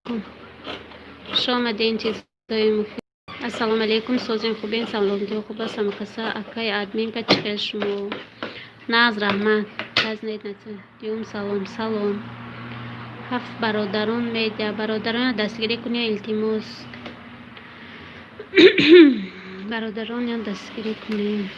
خوش آمدین چیزای مفید. السلام علیکم. سوزین خوبین؟ سلامتی خوب است. کسا اکای ادمین که چخیر شما ناز رحمت از نید نتون دیوم سلام هفت برادران میدیا برادران دستگیری کنی التماس برادران یا دستگیری کنی.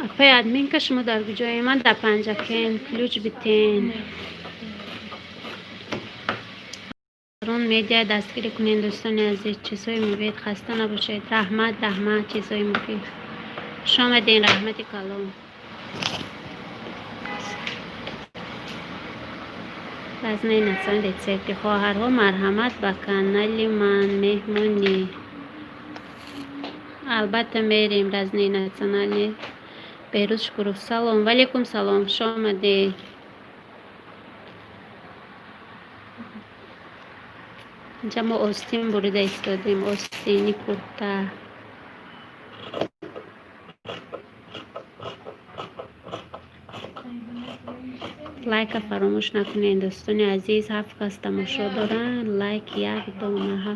اکای ادمین که شما در کجای من در پنجکین کلوچ بیتین برون میدیا دستگیری کنین دوستان عزیز. چیزای مفید خسته نباشید. رحمت چیزای مفید. خوش آمدین. رحمت کلام از نینسان سیفتی خواهرها مرحمت با کانال من مهمونی البته میریم از نینسان بیروز شکر. سلام وعلیکم سلام. خوش آمدید. اینجا ما آستین بریده ایستادیم. آستینی کرتا لایک فراموش نکنین دوستان عزیز. 7 کس تماشا دارن. لایک یک دونه ها.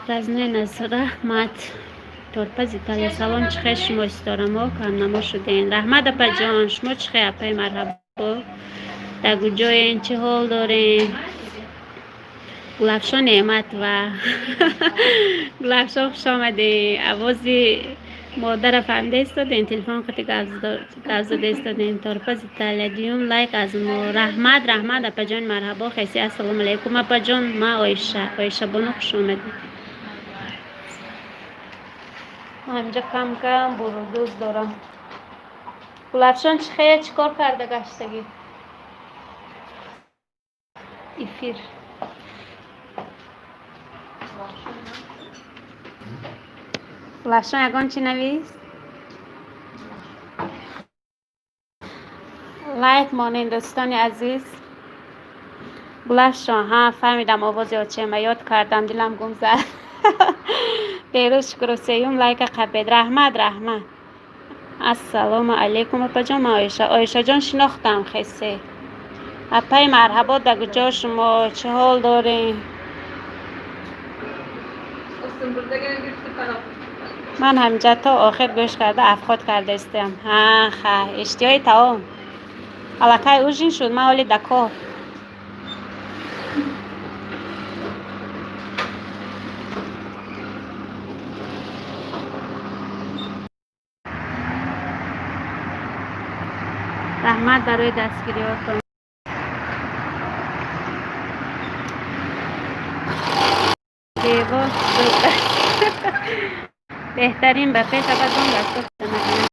رزنه نصر رحمت تورپز ایتالیا سلام. چخیر شما استارم ها کارنما شدین. رحمت اپا جان شما چخیر اپای مرحبا در کجاین چه حال دارین؟ گلفشان نعمت و گلفشان خوش آمدین. عوضی مادر فهمده استادین تلفن خطی گفزده استادین. تورپز ایتالیا دیوم لایک از ما. رحمت اپا جان مرحبا خیسی. السلام علیکم اپا جان. ما آیشه بانو خوش آمدین. همجا کم برودوز دارم. گلفشان چخیر چیکار کرده گشتگی؟ ایفیر گلفشان یگان چی نویس؟ لایک مانین دوستان عزیز. گلفشان ها فهمیدم آوازی آچه ما یاد کردم دلم گم زد. بیروز شکر و سیوم لایک قبید. رحمت السلام علیکم اپا جان. ما آیشه جان شناختم خیسه اپای مرحبا در کجا شما چه حال دارین؟ من همینجا تا آخر گوش کرده افخاد کرده استیم. اشتیای تاون علاقه اوژین شد ما حالی دکار رحمت برای دستگیری ها کنید. بهترین به پیش اپا جان دست